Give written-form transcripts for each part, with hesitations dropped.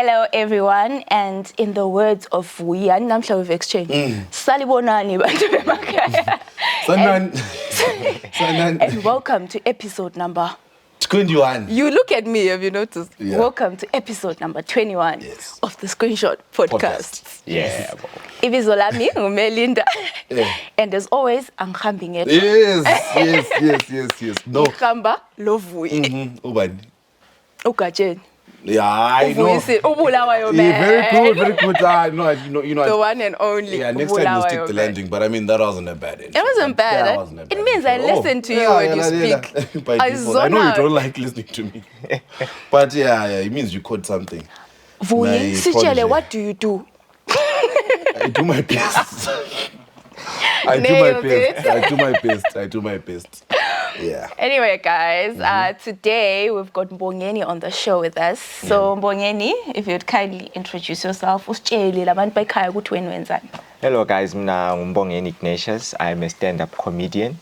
Hello everyone, and in the words of Wuyan Namhla with Exchange, Salibonani bantu bemakhaya. And welcome to episode number 21. You look at me, have you noticed? Yeah. Welcome to episode number 21 of the ScreenShot podcast. Yeah. Ibizo lami nguMelinda. And as always, angihambi ngedwa. Yes. No. Ngihamba lo Vuyi. Ubani. Ugatsheni. Yeah, I know. Ubulawayo man. Yeah, very good. You know. The one and only. Yeah, next time you stick the landing. But I mean, that wasn't a bad intro. It wasn't bad. That wasn't a bad it means I listen to you when you speak. By default. I know you don't like listening to me. But yeah, it means you caught something. Vuyi, Sichele, what do you do? I do my best. I do my best. Yeah. Anyway, guys, today we've got Mbongeni on the show with us. So, Mbongeni, if you'd kindly introduce yourself. Hello, guys. Mina Mbongeni Ignatius. I'm a stand-up comedian.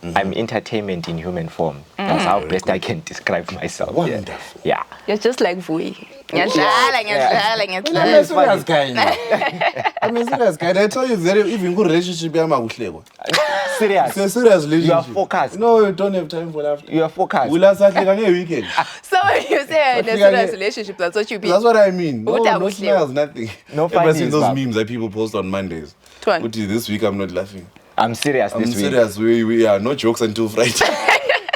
I'm entertainment in human form. That's how best I can describe myself. Wonderful. Yeah. You're just like Vuyi. I'm a serious guy now. I'm a serious guy. I tell you, even good relationship, I'm a Serious. It's a serious relationship. You are focused. No, you don't have time for laughter. You are focused. We'll have something on a weekend. So when you say in a serious relationship, that's what you mean. That's what I mean. No smiles, nothing. No Ever funny seen those memes that people post on Mondays? Tuan. This week I'm not laughing. I'm serious this week. I'm serious. We are no jokes until Friday.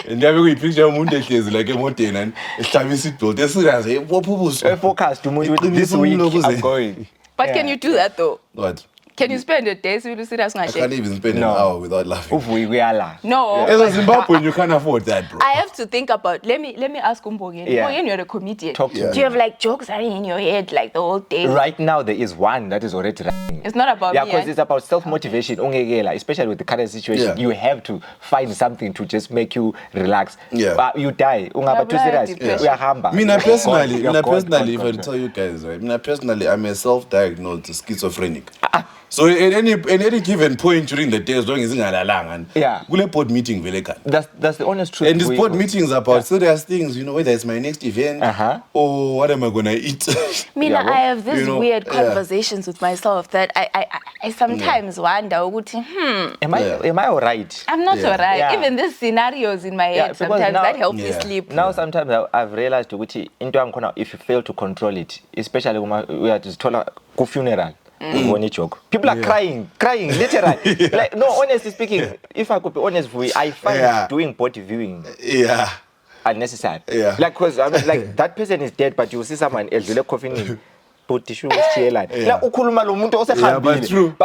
And then we picture Monday like a mountain and it's time to sit built. They're serious. What purpose? Focused. This week I'm going. But can you do that though? What? Can you spend a day so you serious? I can't even spend an hour without laughing. We are laughing. No. As a Zimbabwean, you can't afford that, bro. I have to think about. Let me ask Mbongeni. Mbongeni, you're a comedian. Talk to me. Do you have like jokes running in your head like the whole day? Right now there is one that is already running. It's not about me. Because it's about self-motivation. Especially with the current situation, you have to find something to just make you relax. Yeah. You die. Too serious. We are humble. Personally, if I tell you guys, right? Personally, I'm a self-diagnosed schizophrenic. So at any given point during the day, as long as it's not board meeting, that's the honest truth. And this board meetings about serious things, whether it's my next event or what am I gonna eat. I have this weird conversations with myself that I sometimes wonder, am I alright? I'm not alright. Yeah. Even these scenarios in my head sometimes that help me sleep. Now sometimes I've realized if you fail to control it, especially when we are just told go funeral. People are crying, literally. Like, no, honestly speaking, if I could be honest with you, I find doing body viewing unnecessary. Like, because I mean, like that person is dead, but you see someone else, you're coughing. But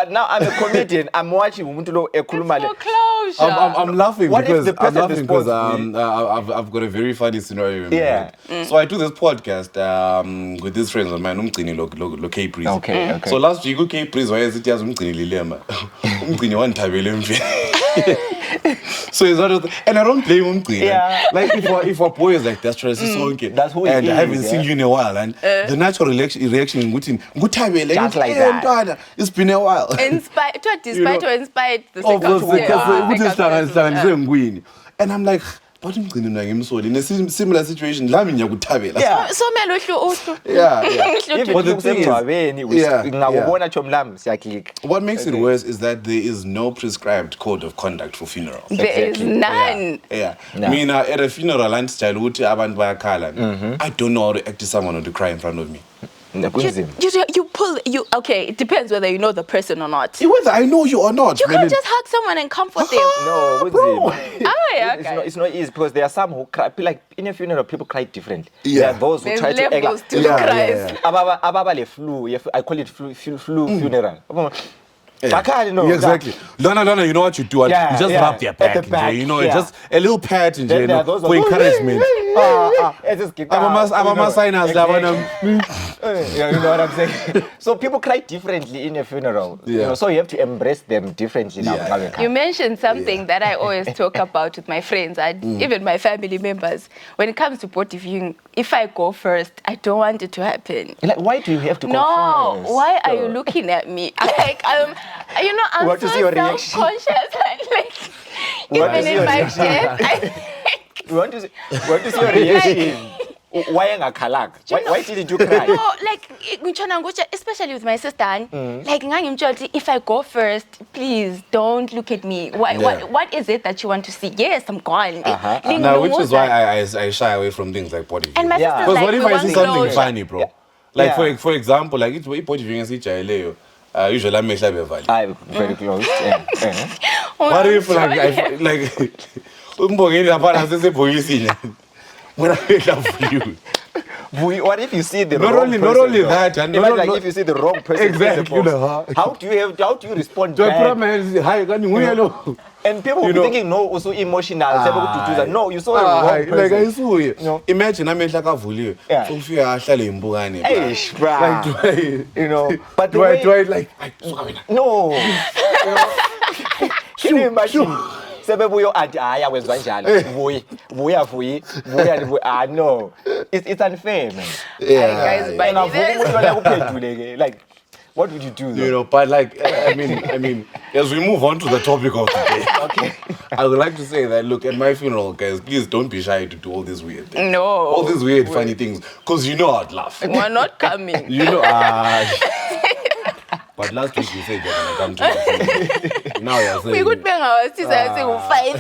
now I'm a comedian. I'm watching I'm laughing because I've got a very funny scenario. So I do this podcast with these friends of mine. Okay. So last week, Breeze was it just So it's not, and I don't blame him. Like if a boy is like that's true, that's who and I haven't seen you in a while, and the natural reaction just like that. It's been a while. Despite the second and I'm like, but I'm in a similar situation. So even but the thing is, what makes it worse is that there is no prescribed code of conduct for funerals. There is none. I mean, at a funeral, I don't know how to act to someone or to cry in front of me. Okay, it depends whether you know the person or not. Whether I know you or not. You can't just hug someone and comfort them. No, it's not easy because there are some who cry. Like in a funeral, people cry differently. There are those who try to act. I call it flu funeral. Exactly. No, you know what you do? You just rub their back. It's just a little pat for encouragement. You know what I'm saying? So people cry differently in a funeral. So you have to embrace them differently now. You mentioned something that I always talk about with my friends and even my family members. When it comes to body viewing, if I go first, I don't want it to happen. Like, why do you have to go first? No, why are you looking at me? Like, I'm so self-conscious. Like, even in my death, we want to see your reaction. Why didn't you cry? No, like, especially with my sister, like, if I go first, please don't look at me. What is it that you want to see? Yes, I'm gone. Now, which is why I shy away from things like body And my viewing. sister's Because like, what if we I want see something closure. funny, bro? Like, for example, like, it's body viewing is usually I'm Very close. What if, like, when I love you? What if you see the Not wrong only person? that, and Imagine like if you see the wrong person. Exactly, in the box, how do you respond Do I put up back? my hands hi, can you hello? And people will be thinking, no, also emotional. No, you saw the wrong person. Like I saw you. No. Imagine I'm like a Yeah. so fear ahlale imbukane. Eish, Like bruh. do I, You know, but do I like no. Can you imagine? Sebebuyo ati aya wezwa njalo. Vuya. No. It's unfair, man. Guys, by Like, what would you do though? You know, but like I mean, as we move on to the topic of today, Okay. I would like to say that look, at my funeral, guys, please don't be shy to do all these weird things. No. All these weird funny things. Because you know I'd laugh. We're not coming. You know but last week you said you're gonna come to my funeral. Now you're saying We could bang our sisters and say we'll fight.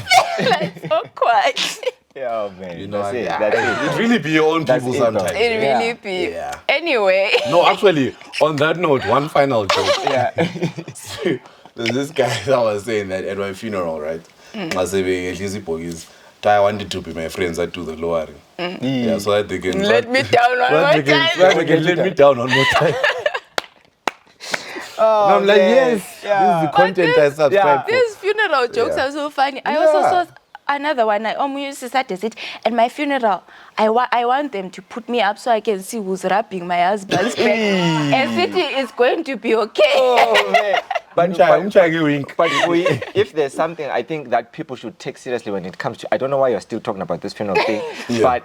Like, so quiet. Yeah, man. you know, That's it. yeah, That's it. it really be your own That's people it, though. sometimes. It really be. Yeah. Anyway. No, actually, on that note, one final joke. Yeah. There's this guy that was saying that at my funeral, right? I wanted to be my friends that do the lowering. Yeah, so that they can Let me down one so that more they can- time. so that they can let me down one more time. And I'm like, man. yes, this is the content I subscribe for. These funeral jokes are so funny. I also saw another one. At my funeral, I want them to put me up so I can see who's wrapping my husband's back. And City is going to be okay. Oh, man. But If there's something I think that people should take seriously when it comes to, I don't know why you're still talking about this funeral thing, but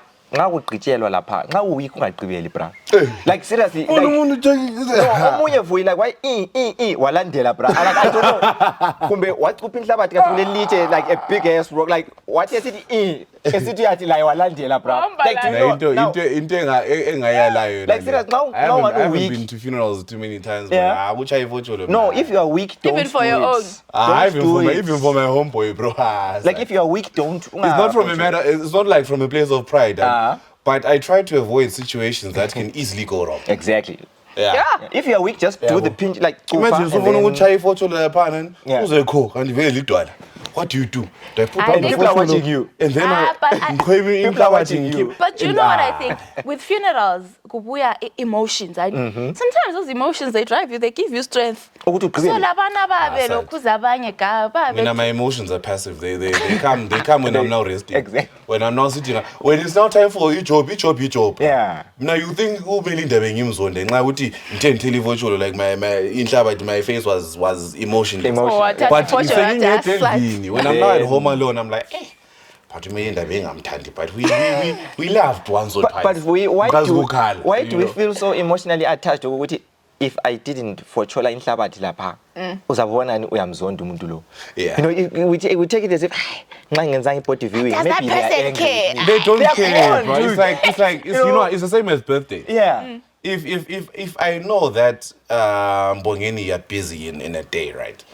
like seriously, like why walandela bra, like I don't know kumbe what kupinhlabathi kathi like a big ass rock, like what is it esithi yathi la walandela bra, like do you know into engayalayo like serious now I haven't week been to funerals too many times, Yeah. but which I vote no, if you are weak, don't Even for do your it. own. even for my homeboy, bro. Like if you are weak, don't. It's not from a matter. It's not like from a place of pride. But I try to avoid situations that can easily go wrong. Exactly. Yeah. If you are weak, just do the pinch, like Imagine someone who try photo the partner. Yeah. Who's a cook and very little. What do? Do I put I on the think people are photo watching you. and then People are watching you. But you know what I think? With funerals, we are emotions. Sometimes those emotions, they drive you, they give you strength. So labana babe lokhuza abanye ga babe. My emotions are passive. They come when I'm now resting. Exactly. When I'm now sitting. When it's now time for each job. Yeah. Now you think who really ngimzonde nxa ukuthi ngithe photo like my face was emotionless. But when I'm now at home alone, I'm like, but we laughed once or twice. But why do we feel so emotionally attached to ukuthi if I didn't fochola inhlabathi lapha uzabona ni uyamzonda umuntu lo? Yeah. You know, we take it as if nxa ngenzanga body viewing, Does that maybe they are person angry. care? They don't care, bro. dude. It's like you know, it's the same as birthday. Yeah. If I know that Bongeni are busy in a day, right?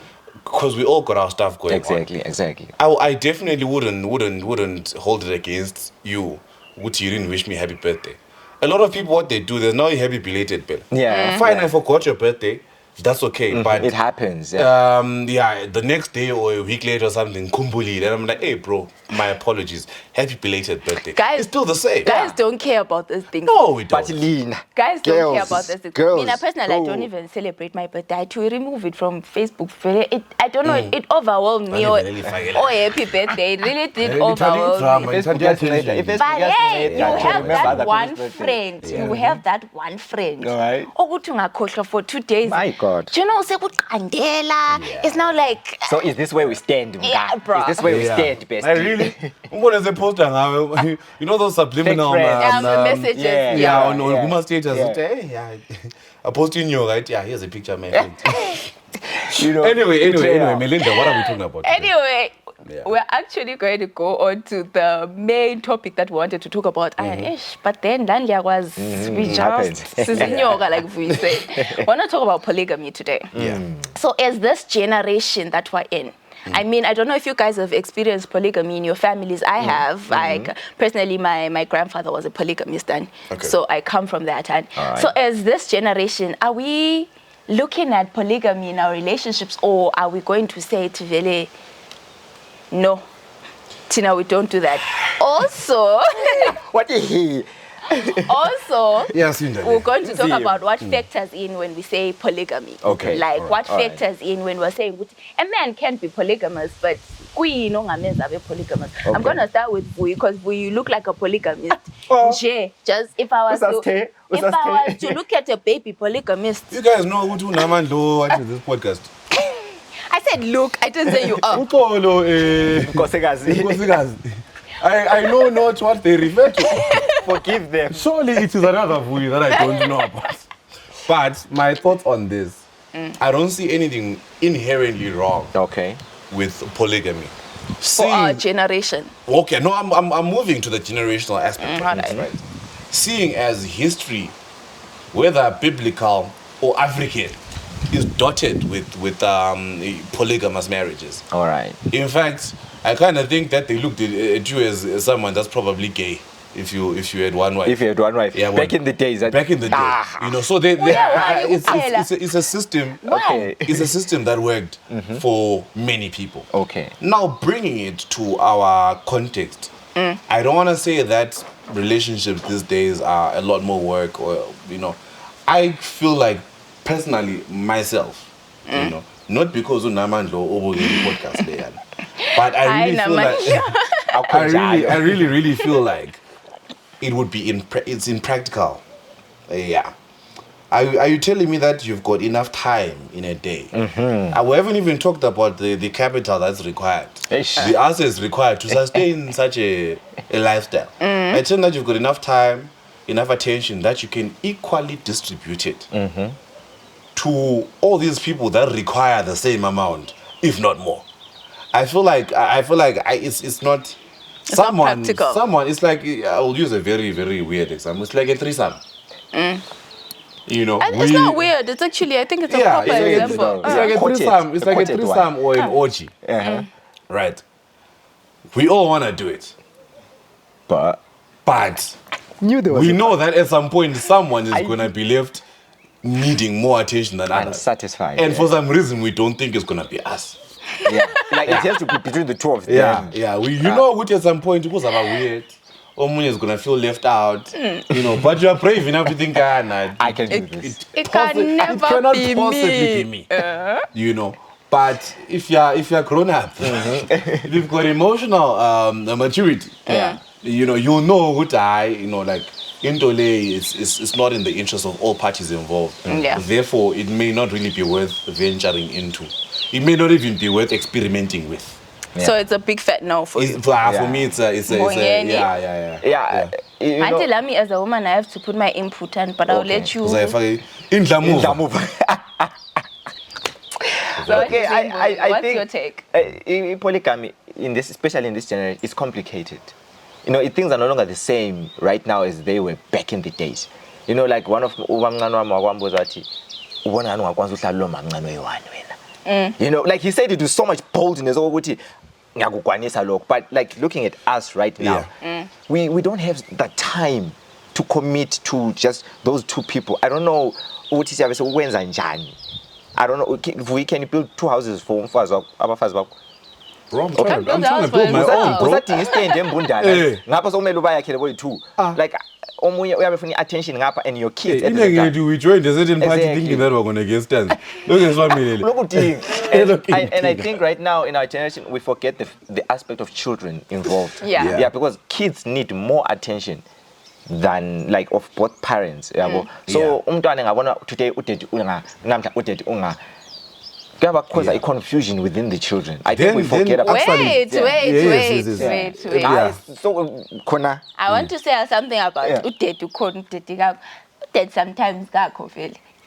Because we all got our stuff going on. Exactly. I definitely wouldn't hold it against you. Would you didn't wish me happy birthday? A lot of people, what they do, there's no happy belated bill. Yeah. Fine, I forgot your birthday. That's okay, but it happens. Yeah. The next day or a week later or something, kumbuli, then I'm like, hey, bro, my apologies, happy belated birthday. Guys, it's still the same. Guys don't care about these things. No, we don't. But Lean. Guys don't care about this. Girls, Me personally, I don't even celebrate my birthday. I to remove it from Facebook. I don't know. It overwhelmed me. Oh, happy birthday! It really did overwhelm me. But hey, you have that one friend. You have that one friend. All right. For 2 days. My God. Do you know? It's now like. So is this where we stand? Yeah, bro. Is this where we stand, best? I really. What is the poster now? You know those subliminal messages. On Guma status. Hey, I posting you right. Yeah, here's a picture, my friend. You know. Anyway, Melinda, what are we talking about? Anyway, we're actually going to go on to the main topic that we wanted to talk about. But then Danlia was we just like we say. We're not talking about polygamy today. So as this generation that we're in, I mean, I don't know if you guys have experienced polygamy in your families. I have. Like, personally, my grandfather was a polygamist, and so I come from that. And so as this generation, are we looking at polygamy in our relationships, or are we going to say to Vele, no, Tina, we don't do that? Also, what is he? Also, yes, we're going to talk about what factors in when we say polygamy. Okay. Like what factors in when we're saying a man can be polygamous, but queen no polygamous. I'm going to start with Vui, because Vui, you look like a polygamist. Just if I was to look at a baby polygamist. You guys know who to Namando watching this podcast. I said look, I didn't say you are. I know not what they refer to. Forgive them. Surely it is another Vui that I don't know about. But my thoughts on this, I don't see anything inherently wrong with polygamy. For our generation. Okay, no, I'm moving to the generational aspect of this, right? Seeing as history, whether biblical or African, is dotted with polygamous marriages. All right. In fact, I kind of think that they looked at you as someone that's probably gay if you had one wife. If you had one wife, yeah, back in the days. Back in the day, you know. So it's a system. Okay. It's a system that worked for many people. Okay. Now bringing it to our context, I don't want to say that relationships these days are a lot more work, or you know, I feel like personally myself, you know, not because of Namandlo over the podcast there. But I really feel like I really feel like it would be it's impractical. Yeah. Are you telling me that you've got enough time in a day? We haven't even talked about the capital that's required. The assets required to sustain such a lifestyle. I tell you that you've got enough time, enough attention that you can equally distribute it to all these people that require the same amount, if not more. I feel like it's not practical. Someone, it's like, I will use a very, very weird example. It's like a threesome. You know, and it's not weird. It's actually, I think it's a proper example. It's like a threesome. It's like a threesome or an orgy. Right. We all want to do it. But we know that at some point someone is going to be left needing more attention than others. Unsatisfied. And for some reason, we don't think it's going to be us. Like it has to be between the two of them. You know, which at some point it was about weird. Omunye is gonna feel left out, you know. But you are brave enough to think, I can do this. It cannot possibly be me. You know. But if you're grown up, if you've got emotional maturity, you know, you'll know what like Indole is not in the interest of all parties involved. Therefore, it may not really be worth venturing into. It may not even be worth experimenting with. So it's a big fat no for you. For me, it's a Until me as a woman, I have to put my input in, but I'll let you. In the move. So okay, I think your take? Polygamy especially in this generation, is complicated. You know, things are no longer the same right now as they were back in the days. You know, like one of you know, like he said it with so much boldness. But like looking at us right now, we don't have the time to commit to just those two people. I don't know. I don't know. We can build two houses for Umfazi. Bro, I'm trying to build my own, bro. Like, we have attention and your kids. We joined a certain party thinking that we're going to get stands. Look at family. And I think right now in our generation, we forget the aspect of children involved. Yeah, because kids need more attention than like of both parents. So, today, cause a confusion within the children. I think we forget about. Wait. So, Kona. I want to say something about Udet sometimes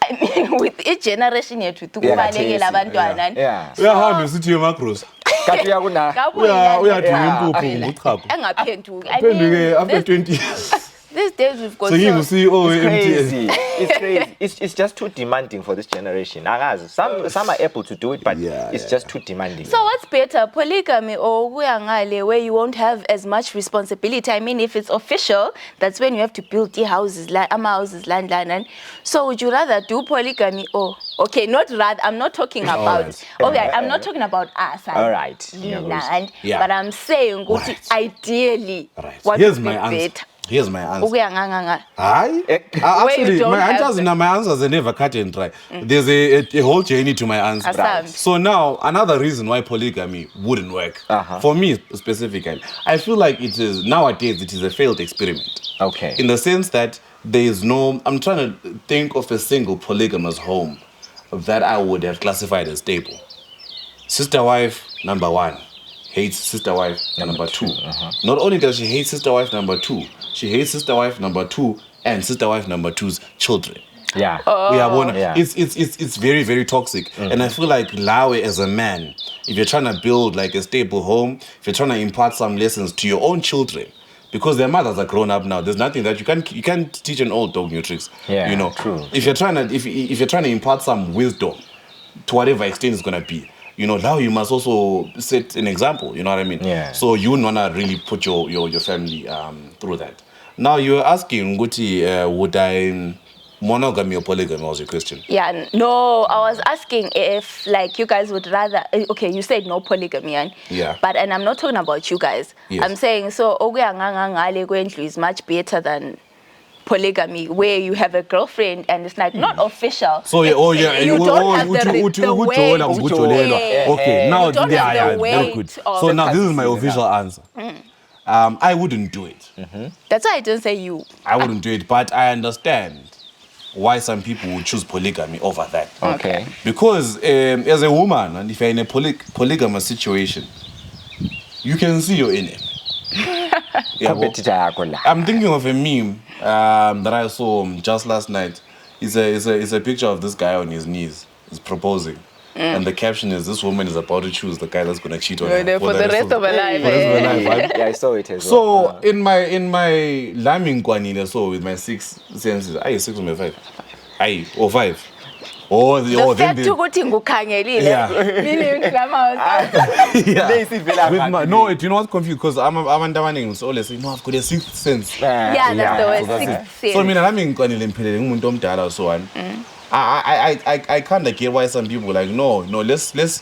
I mean, with each generation yethu ukubalekela abantwana. Uyahambe sithi macros. Uyaduma impuphu ngochago. Engaphenduki. Aphenduke after 20 years. These days we've got It's crazy. It's crazy. It's just too demanding for this generation. Some are able to do it, but it's just too demanding. So what's better, polygamy or where you won't have as much responsibility? I mean, if it's official, that's when you have to build the houses, land. So would you rather do polygamy or okay, not rather? I'm not talking about. Okay, I'm not talking about us. All right. But I'm saying, ideally, what Here's would my be answer. better? Here's my answer. Actually, my answers are never cut and dry. There's a whole journey to my answer. Right. So now, another reason why polygamy wouldn't work, for me specifically, I feel like nowadays it is a failed experiment. Okay. In the sense that there is no, I'm trying to think of a single polygamous home that I would have classified as stable. Sister wife, number one. Hates sister wife number two. Not only does she hate sister wife number two, she hates sister wife number two and sister wife number two's children. Yeah. It's very, very toxic. And I feel like Lawe as a man, if you're trying to build like a stable home, if you're trying to impart some lessons to your own children, because their mothers are grown up now, there's nothing that you can't teach an old dog new tricks. Yeah, true. If you're trying to impart some wisdom to whatever extent it's gonna be, now you must also set an example, you know what I mean? Yeah. So you wouldn't want to really put your family through that. Now you're asking, Guti, would I monogamy or polygamy was your question? Yeah, no, I was asking if like you guys would rather, okay, you said no polygamy, but and I'm not talking about you guys. Yes. I'm saying, so is much better than polygamy, where you have a girlfriend and it's like not official. So you don't have the weight. Okay, now very good. So now this is my official answer. I wouldn't do it. That's why I didn't say you. I wouldn't do it, but I understand why some people would choose polygamy over that. Okay. Because as a woman, and if you're in a polygamous situation, you can see you're in it. I'm thinking of a meme that I saw just last night. It's a picture of this guy on his knees. He's proposing. And the caption is, this woman is about to choose the guy that's going to cheat on her for the rest of her life. Yeah, I saw it as well. So in my laming kwanini, so with my six senses, 6 or 5? Or 5. The fact to go to no, you know what's confused? Because I'm understanding so always say, no, I've got a sixth sense. That's the word, sixth sense. So I mean, I'm in Kwanili so on. I kind of get why some people are like, no, let's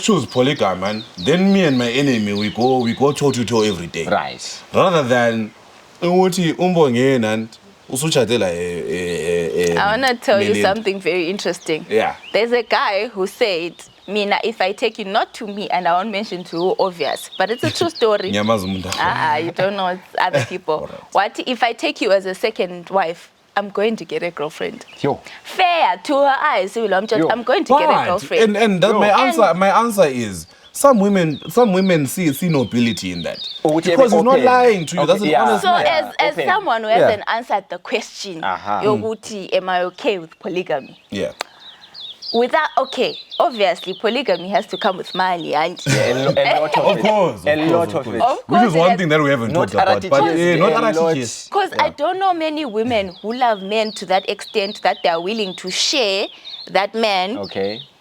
choose polygamy, man. Then me and my enemy we go toe to toe every day. Right. Rather than I want to tell you something very interesting. Yeah. There's a guy who said, Mina, if I take you, not to me, and I won't mention to who, obvious, but it's a true story. You don't know, it's other people. What if I take you as a second wife? I'm going to get a girlfriend. Fair to her eyes. I'm going to get a girlfriend. And that my answer is some women see nobility in that. Because he's not lying to you. That's an honest man. So as someone who hasn't answered the question, am I okay with polygamy? Yeah. Without, obviously polygamy has to come with money and of course. Which is one thing that we haven't talked about. But not because I don't know many women who love men to that extent that they are willing to share that man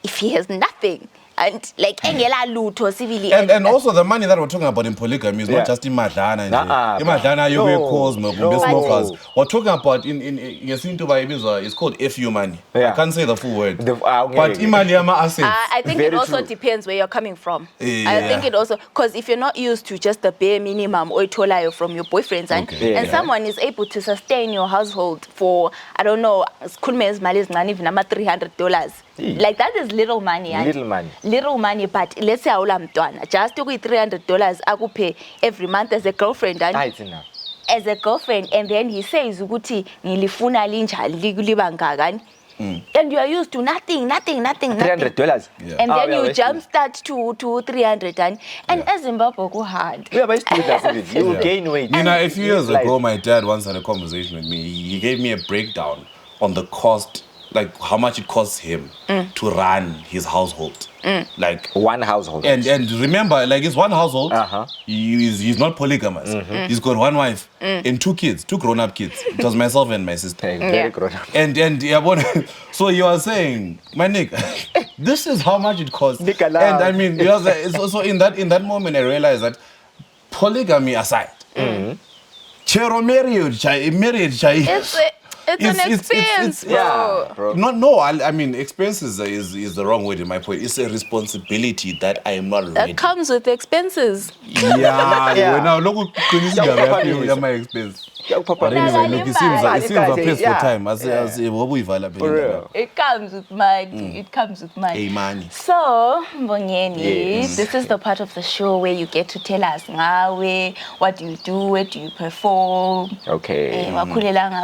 if he has nothing. And like civily. And also the money that we're talking about in polygamy is not just in Madlana. Imadlana, you cause smokers. We're talking about in it's called FU money. I can't say the full word. But Imaliyama assets. I think it also depends where you're coming from. I think it also, because if you're not used to just the bare minimum or from your boyfriends and someone is able to sustain your household for, I don't know, even $300. Like that is little money. Little money, but let's say just $300 I pay every month as a girlfriend. As a girlfriend, and then he says, and you are used to nothing. $300. And then you jumpstart to 300 and as Zimbabwe go hard. You will gain weight. A few years ago, my dad once had a conversation with me. He gave me a breakdown on the cost, like how much it costs him to run his household. Like one household. And remember, like it's one household. He's not polygamous. He's got one wife and 2 kids, 2 grown-up kids. It was myself and my sister. Very grown-up. And so you are saying, my nigga, this is how much it costs. And I mean, it's also in that moment I realized that polygamy aside, it's an expense, bro. No, I mean, expense is the wrong word in my point. It's a responsibility that I am not ready. That comes with expenses. Yeah. Now look, my expense. It seems a place for time. It comes with money. It comes with money. Hey, money. So, Mbongeni, this is the part of the show where you get to tell us what do you do, where do you perform. Okay.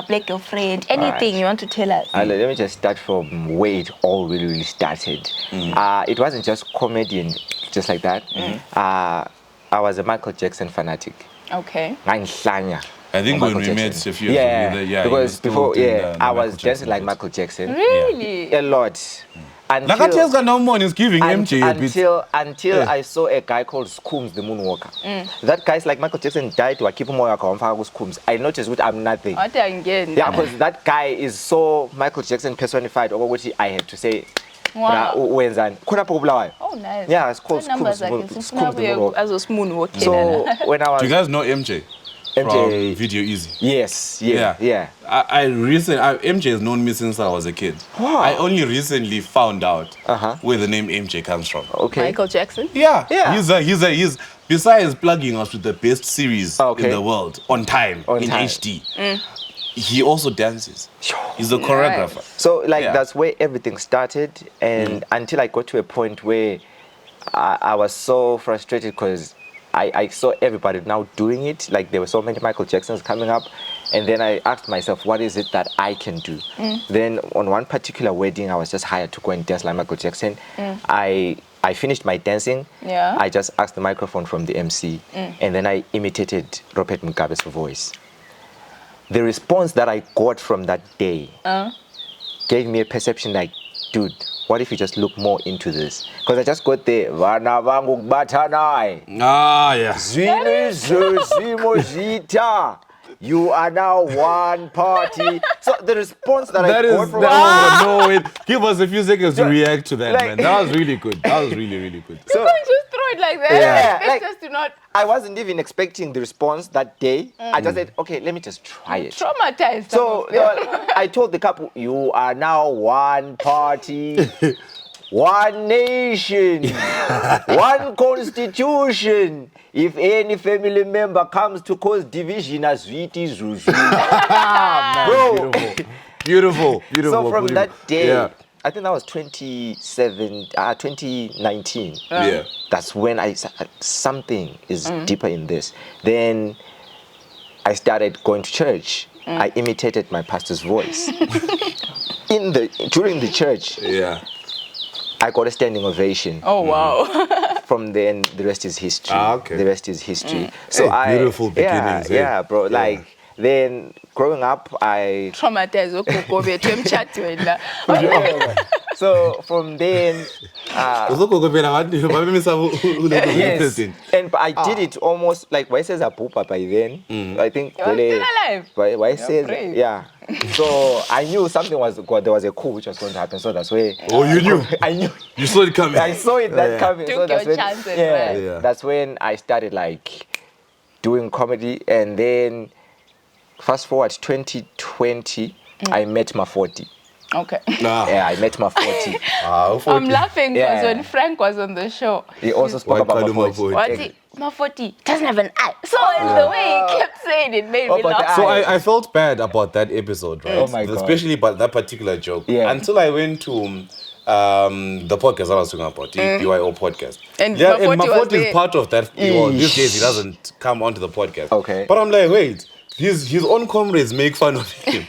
Black girlfriend, anything you want to tell us. Let me just start from where it all really started. It wasn't just comedy and just like that. I was a Michael Jackson fanatic. Okay. I think when we met a few years ago, because before, I was dancing like Michael Jackson. Really? A lot. Until no one is giving MJ until I saw a guy called Scooms the Moonwalker. That guy's like Michael Jackson died to keep him more Scooms. I noticed what I'm nothing. Yeah, because that guy is so Michael Jackson personified over what I had to say. Wow. Oh, nice. Yeah, it's called Scooms the Moonwalker. So when I was, do you guys know MJ? From Video Easy. Yes, yeah. MJ has known me since I was a kid. Wow. I only recently found out where the name MJ comes from. Okay. Michael Jackson? Yeah. He's besides plugging us with the best series in the world on time in HD. He also dances. He's a choreographer. So that's where everything started, and until I got to a point where I was so frustrated because I saw everybody now doing it. Like there were so many Michael Jacksons coming up, and then I asked myself, what is it that I can do? Then on one particular wedding, I was just hired to go and dance like Michael Jackson. I finished my dancing. I just asked the microphone from the MC, and then I imitated Robert Mugabe's voice. The response that I got from that day gave me a perception like, dude, what if you just look more into this? Because I just got the you are now one party. So the response that I got from give us a few seconds to react to that, man. That was really good. That was really, really good. So, you can't just throw it like that. I wasn't even expecting the response that day. I just said, okay, let me just try it. Traumatized. So I told the couple, you are now one party, one nation, one constitution. If any family member comes to cause division, as it is, bro. Beautiful. So from that day, I think that was 2019. That's when I said something is deeper in this. Then I started going to church. I imitated my pastor's voice. During the church, I got a standing ovation. Oh wow! From then, the rest is history. The rest is history. So beautiful beginnings. Yeah, bro. Like then, growing up, I traumatized. So from then, yes, and I did it almost like why says Apupa by then. I think still alive. Why says So I knew something there was a coup which was going to happen. So that's why. Oh, you knew? I knew. You saw it coming. I saw it coming. Took so that's your when, chances, right? That's when I started like doing comedy, and then fast forward 2020, I met my 40. Okay. Yeah, I met my 40. 40. I'm laughing because when Frank was on the show, he also spoke about my 40. My 40 doesn't have an eye. So the way he kept saying it made me laugh. So I felt bad about that episode, right? Oh my God. Especially about that particular joke. Until I went to the podcast I was talking about, the BYO podcast. And my 40 is part of that. These days he doesn't come onto the podcast. Okay. But I'm like, wait. his own comrades make fun of him.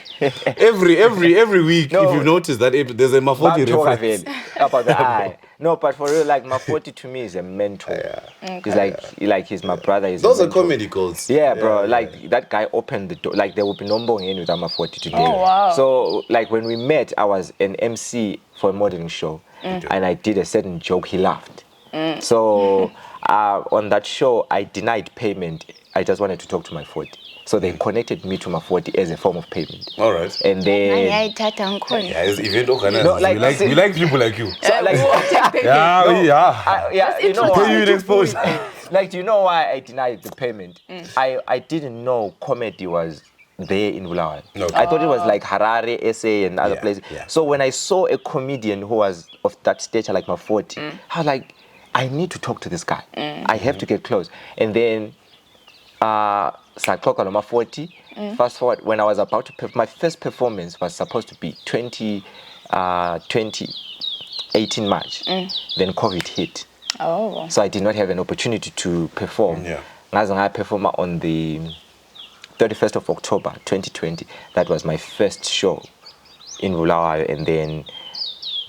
every week, if you notice that there's a Mafoti reference. About the eye. No, but for real, like Mafoti to me is a mentor. He's my brother. Those are comedy goals. Yeah, bro. Like that guy opened the door. Like there will be no Mbongeni without Mafoti today. Oh wow. So like when we met, I was an MC for a modeling show, and I did a certain joke. He laughed. So on that show, I denied payment. I just wanted to talk to my 40. So they connected me to my 40 as a form of payment. All right. And then it's event organizers. We like people like you. So, like, you know why? You exposure. Like, do you know why I denied the payment? I didn't know comedy was there in Bulawayo. Okay. I thought it was like Harare, SA, and other places. Yeah. So when I saw a comedian who was of that stature, like my 40, I was like, I need to talk to this guy. I have to get close. And then Sakloka number 40. Fast forward, when I was about to my first performance was supposed to be 2018 March. Then COVID hit. Oh. So I did not have an opportunity to perform. I performed on the 31st of October 2020. That was my first show in Bulawayo, and then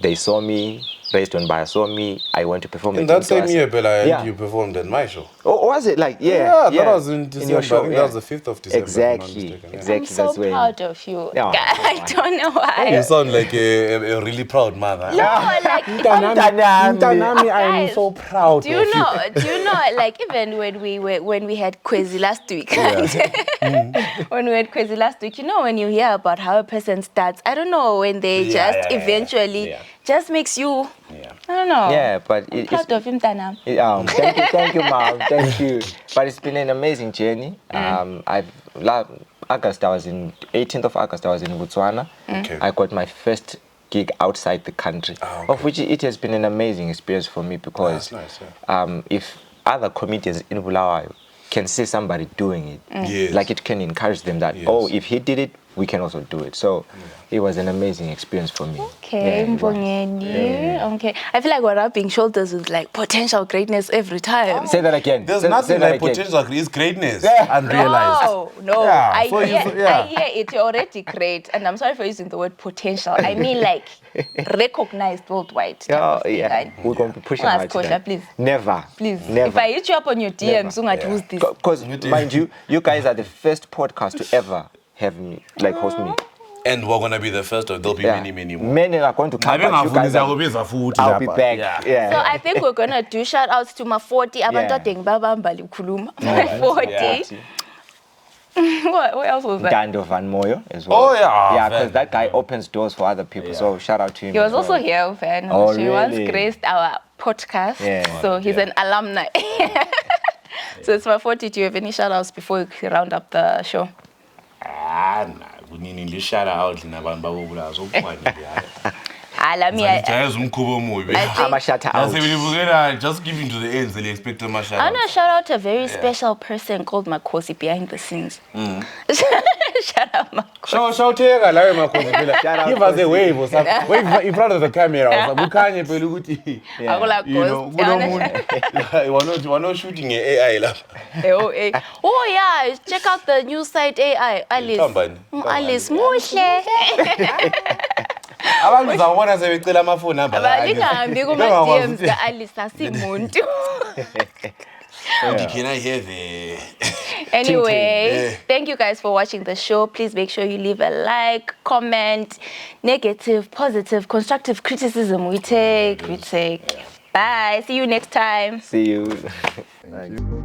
they saw me. Based on Baya saw me, I went to perform. In that same year, Bella, you performed at my show. Oh, was it? Like, that was in December. In your show, that was the 5th of December. Exactly. I'm so proud of you. No. I don't know why. You sound like a really proud mother. No, like Mtanami, I'm so proud. Do you know? Like even when we had Kwezi last week, when we had Kwezi last week, you know, when you hear about how a person starts, I don't know, when they eventually just makes you. I don't know. Yeah, but I'm proud of him, Tanam. Thank you, Mom. Thank you. But it's been an amazing journey. August, I was in 18th of August. I was in Botswana. Okay. I got my first gig outside the country, of which it has been an amazing experience for me because nice, if other comedians in Bulawayo can see somebody doing it, like it can encourage them that if he did it, we can also do it. So it was an amazing experience for me. Okay, okay. I feel like we're rubbing shoulders with like potential greatness every time. Say that again. There's nothing like potential greatness unrealized. No. I hear it. You're already great, and I'm sorry for using the word potential. I mean like recognized worldwide. We're going to be pushing hard. Please. Never. Please. Never. If I hit you up on your DMs, who's this? Because mind you, you guys are the first podcast to ever have me, like host me. And we're gonna be the first of there'll be many more. Many are going to come, but you guys I'll be back. Yeah. So I think we're gonna do shout outs to my 40. My 40. What else was that? Dando Van Moyo as well. Oh yeah. Yeah, because that guy opens doors for other people. So shout out to him. He was also here, fan. Oh, she once graced our podcast. So he's an alumni. So it's my 40. Do you have any shout outs before we round up the show? We need to shout out in about I'm a shout out. Just give him to the ends and expect him a shout out. I want to shout out a very special person called Makosi behind the scenes. Shout out Makosi. Shout out. Give us a wave or something. Wave in front of the camera. We're not shooting AI. Oh yeah, check out the new site AI. Alice Mushle. Abantu zabona sebecela amafoni number la. Balingahambi kuma DMs ka Alice asimuntu. Can I hear the Anyway, thank you guys for watching the show. Please make sure you leave a like, comment, negative, positive, constructive criticism we take. Bye. See you next time. See you. Thank you.